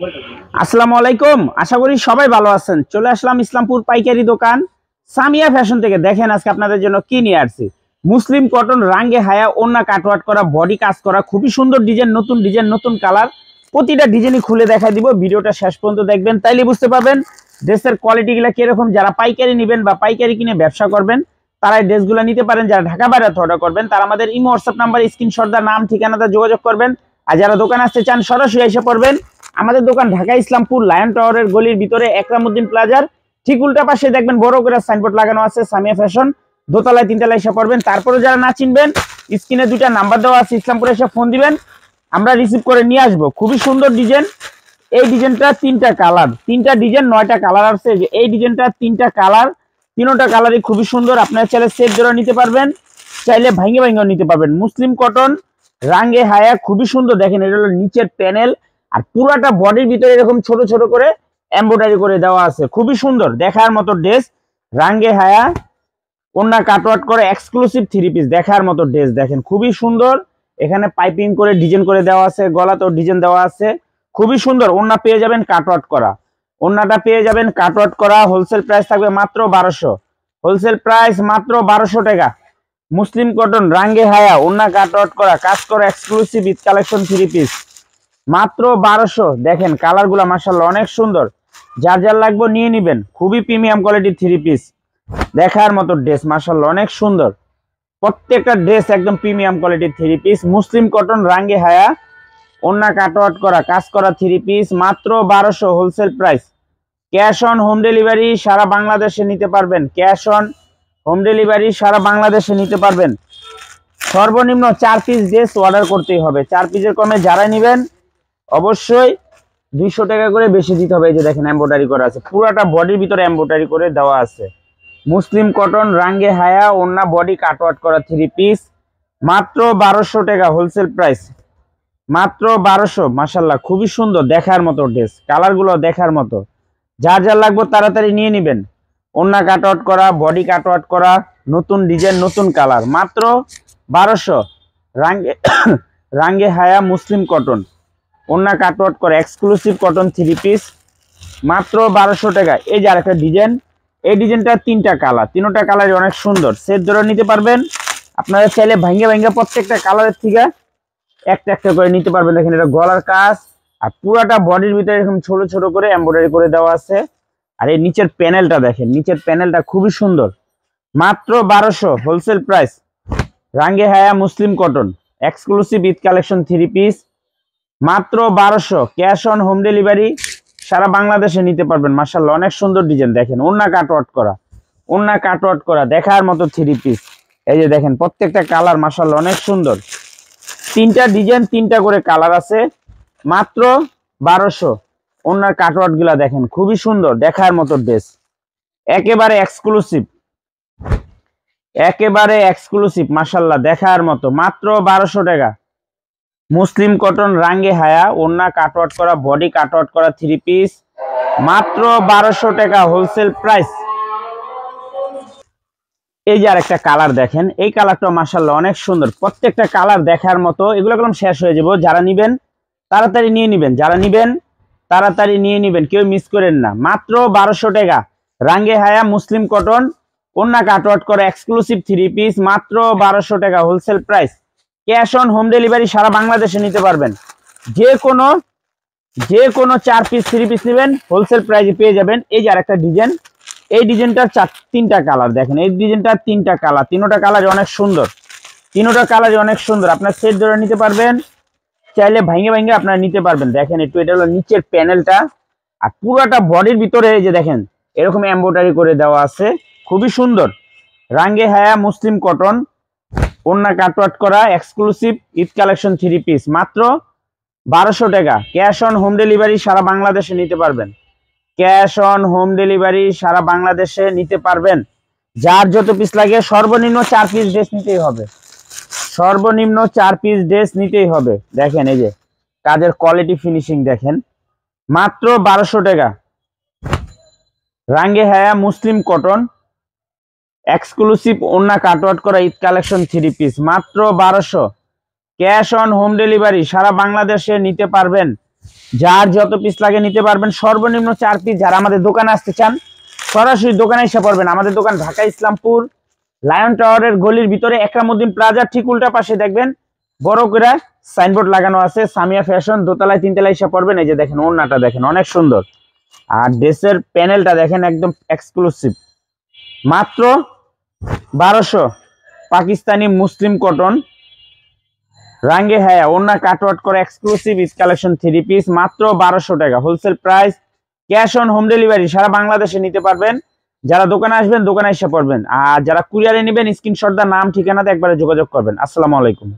আসসালামু আলাইকুম। আশা করি সবাই ভালো আছেন। চলে আসলাম ইসলামপুর পাইকারি দোকান সামিয়া ফ্যাশন থেকে। দেখেন আজকে আপনাদের জন্য কি নিয়ে আসছি। মুসলিম কটন রাঙ্গে হায়া ওন্না কাটওয়ার্ক করা, বডি কাজ করা, খুবই সুন্দর ডিজাইন, নতুন কালার। প্রতিটা ডিজাইনই খুলে দেখাই দিব। ভিডিওটা শেষ পর্যন্ত দেখবেন, তাইলে বুঝতে পারবেন ড্রেসের কোয়ালিটিগুলো কিরকম। যারা পাইকারি নেবেন বা পাইকারি কিনে ব্যবসা করবেন তারা এই ড্রেসগুলো নিতে পারেন। যারা ঢাকা বাইরে অর্ডার করবেন তারা আমাদের ইমো হোয়াটসঅ্যাপ নাম্বার স্ক্রিনশট দা নাম ঠিকানাটা যোগাযোগ করবেন। আর যারা দোকানে আসতে চান সরাসরি এসে পড়বেন। আমাদের দোকান ঢাকা ইসলামপুর লায়ন টাওয়ারের গলির ভিতরে একরামউদ্দিন প্লাজার ঠিক উল্টা পাশে দেখবেন বড় করে সাইনবোর্ড লাগানো আছে সামিয়া ফ্যাশন। দোতলায় তিনতলায় এসে পড়বেন। তারপরে যারা না চিনবেন স্ক্রিনে দুইটা নাম্বার দেওয়া আছে, ইসলামপুরে এসে ফোন দিবেন, আমরা রিসিভ করে নিয়ে আসবো। খুবই সুন্দর ডিজাইন। এই ডিজাইনটা তিনটা কালার, তিনটা ডিজাইন 9টা কালার আছে। এই ডিজাইনটা তিনটা কালার, তিনটা কালারই খুবই সুন্দর। আপনারা চাইলে সেট ধরে নিতে পারবেন, চাইলে ভাঙে নিতে পারবেন। মুসলিম কটন রাঙ্গে হায়া খুবই সুন্দর। দেখেন এটা হলো নিচের প্যানেল, আর পুরাটা বডির ভিতরে এরকম ছোট ছোট করে এমব্রয়ডারি করে দেওয়া আছে। খুবই সুন্দর দেখার মতো ড্রেস। রাঙ্গে হায়া ওন্না কাটওয়ার্ক করে এক্সক্লুসিভ থ্রি পিস দেখার মতো ড্রেস। দেখেন খুবই সুন্দর। এখানে পাইপিং করে ডিজাইন করে দেওয়া আছে, গলাতেও ডিজাইন দেওয়া আছে। খুবই সুন্দর। ওন্না পেয়ে যাবেন কাটওয়ার্ক করা, ওন্নাটা পেয়ে যাবেন কাটওয়ার্ক করা। হোলসেল প্রাইস থাকবে মাত্র 1200, হোলসেল প্রাইস মাত্র 1200 টাকা। মুসলিম কটন রাঙ্গে হায়া ওন্না কাটওয়ার্ক করা কাজ করা exclusive Eid collection three piece মাত্র 1200। দেখেন কালার গুলা মাশাআল্লাহ অনেক সুন্দর। যার যার লাগবে নিয়ে নিবেন। খুবই প্রিমিয়াম কোয়ালিটির থ্রি পিস দেখার মতো ড্রেস, মাশাআল্লাহ অনেক সুন্দর। প্রত্যেকটা ড্রেস একদম প্রিমিয়াম কোয়ালিটির থ্রি পিস। মুসলিম কটন রাঙ্গে হায়া ওন্না কাটওয়ার্ক করা কাজ করা থ্রি পিস মাত্র 1200, wholesale price. Cash on home delivery সারা বাংলাদেশে নিতে পারবেন। ক্যাশ অন হোম ডেলিভারি সারা বাংলাদেশে নিতে পারবেন। সর্বনিম্ন 4 পিস ড্রেস অর্ডার করতেই হবে। 4 পিসের কমে যারা নেবেন অবশ্যই 200 টাকা করে বেশি দিতে হবে। এই যে দেখেন এমব্রয়ডারি করা আছে, পুরাটা বডির ভিতরে এমব্রয়ডারি করে দেওয়া আছে। মুসলিম কটন রাঙ্গে হায়া ওন্না বডি কাটওয়ার্ক করা থ্রি পিস মাত্র 1200 টাকা, হোলসেল প্রাইস মাত্র 1200। মাশাআল্লাহ খুবই সুন্দর দেখার মতো ড্রেস, কালার গুলো দেখার মতো। যার যার লাগবে তাড়াতাড়ি নিয়ে নেবেন। ওন্না কাটওয়ার্ক করা, বডি কাটওয়ার্ক করা, নতুন ডিজাইন, নতুন কালার, মাত্র 1200। রাঙ্গে রাঙ্গে হায়া মুসলিম কটন ওন্না কাটওয়ার্ক করা এক্সক্লুসিভ কটন থ্রি পিস মাত্র 1200 টাকা। এই যে আরেকটা ডিজাইন, এই ডিজাইনটা তিনটা কালার, তিনটা কালারই অনেক সুন্দর। সেট ধরে নিতে পারবেন। আপনারা চাইলে ভাঙ্গে প্রত্যেকটা কালারের থেকে একটা একটা করে নিতে পারবেন। দেখেন এটা গলার কাজ, আর পুরাটা বডির ভিতরে এরকম ছোট ছোট করে এমব্রয়ডারি করে দেওয়া আছে। আর এই নিচের প্যানেলটা দেখেন, নিচের প্যানেলটা খুবই সুন্দর। মাত্র 1200, হোলসেল প্রাইস। রাঙ্গে হায়া মুসলিম cotton exclusive Eid collection three piece মাত্র 1200। ক্যাশ অন হোম ডেলিভারি সারা বাংলাদেশে নিতে পারবেন। মাশাআল্লাহ অনেক সুন্দর ডিজাইন। দেখেন ওন্না কাটওয়ার্ক করা, ওন্না কাটওয়ার্ক করা দেখার মতো থ্রি পিস। এই যে দেখেন প্রত্যেকটা কালার মাশাআল্লাহ অনেক সুন্দর। তিনটা ডিজাইন, তিনটা করে কালার আছে, মাত্র 1200। ওন্নার কাটওয়ার্ক গুলা দেখেন খুবই সুন্দর দেখার মতো ড্রেস, একেবারে এক্সক্লুসিভ, একেবারে এক্সক্লুসিভ মাশাআল্লাহ দেখার মতো। মাত্র 1200 টাকা। মুসলিম কটন রাঙ্গে হায়া ওন্না কাটওয়ার্ক করা, বডি কাটওয়ার্ক করা থ্রি পিস মাত্র 1200 টাকা, হোলসেল প্রাইস। এই যে আরেকটা কালার দেখেন, এই কালারটা মাশাআল্লাহ অনেক সুন্দর। প্রত্যেকটা কালার দেখার মতো। এগুলো একদম শেষ হয়ে যাবে। যারা নিবেন তাড়াতাড়ি নিয়ে নিবেন, যারা নিবেন তাড়াতাড়ি নিয়ে নিবেন, কেউ মিস করেন না। মাত্র 1200 টাকা। রাঙ্গে হায়া মুসলিম কটন ওন্না কাটওয়ার্ক করা এক্সক্লুসিভ থ্রি পিস মাত্র 1200 টাকা, wholesale price. Cash on home delivery সারা বাংলাদেশে নিতে পারবেন। যে কোনো 4 পিস থ্রি পিস নেবেন হোলসেল প্রাইসে পেয়ে যাবেন। এই যে আরেকটা ডিজাইন, এই ডিজাইনটার তিনটা কালার দেখেন, এই ডিজাইনটার তিনটা কালার, তিনটা কালার অনেক সুন্দর, তিনটা কালার অনেক সুন্দর। আপনার সেট ধরে নিতে পারবেন, চাইলে ভাঙে আপনারা নিতে পারবেন। দেখেন একটু, এটা হলো নিচের প্যানেলটা, আর পুরাটা বডির ভিতরে এই যে দেখেন এরকম এমব্রয়ডারি করে দেওয়া আছে, খুবই সুন্দর। রাঙ্গে হায়া মুসলিম কটন ওন্না কাটওয়ার্ক করা exclusive Eid collection three piece মাত্র 1200 টাকা। ক্যাশ অন হোম ডেলিভারি সারা বাংলাদেশে নিতে পারবেন। ক্যাশ অন হোম ডেলিভারি সারা বাংলাদেশে নিতে পারবেন। যার যত পিস লাগে সর্বনিম্ন 4 পিস ড্রেস নিতেই হবে, সর্বনিম্ন 4 পিস ড্রেস নিতেই হবে। দেখেন এই যে কাজের কোয়ালিটি ফিনিশিং দেখেন, মাত্র 1200 টাকা। রাঙ্গে হায়া মুসলিম কটন এক্সক্লুসিভ ওন্না কাটওয়ার্ক করা ঈদ কালেকশন থ্রি পিস মাত্র 1200। ক্যাশ অন হোম ডেলিভারি সারা বাংলাদেশে নিতে পারবেন। যার যত পিস লাগে নিতে পারবেন, সর্বনিম্ন 4 পিস। যারা আমাদের দোকানে আসতে চান সরাসরি দোকানে এসে পড়বেন। আমাদের দোকান ঢাকা ইসলামপুর লায়ন টাওয়ারের গলির ভিতরে একরামউদ্দিন প্লাজার ঠিক উল্টা পাশে দেখবেন বড় করে সাইনবোর্ড লাগানো আছে সামিয়া ফ্যাশন। দোতলায় তিনতলায় এসে পড়বেন। এই যে দেখেন ওড়নাটা দেখেন অনেক সুন্দর, আর ড্রেসের প্যানেলটা দেখেন একদম এক্সক্লুসিভ। মাত্র 1200 পাকিস্তানি মুসলিম কটন রাঙ্গে হায়া ওড়না কাটওয়ার্ক করে এক্সক্লুসিভ ইস কালেকশন 3 পিস মাত্র 1200 টাকা wholesale price. Cash on home delivery সারা বাংলাদেশে নিতে পারবেন। যারা দোকানে আসবেন দোকানে এসে পড়বেন, আর যারা কুরিয়ারে নেবেন স্ক্রিনশট দা নাম ঠিকানাতে একবারে যোগাযোগ করবেন। আসসালামু আলাইকুম।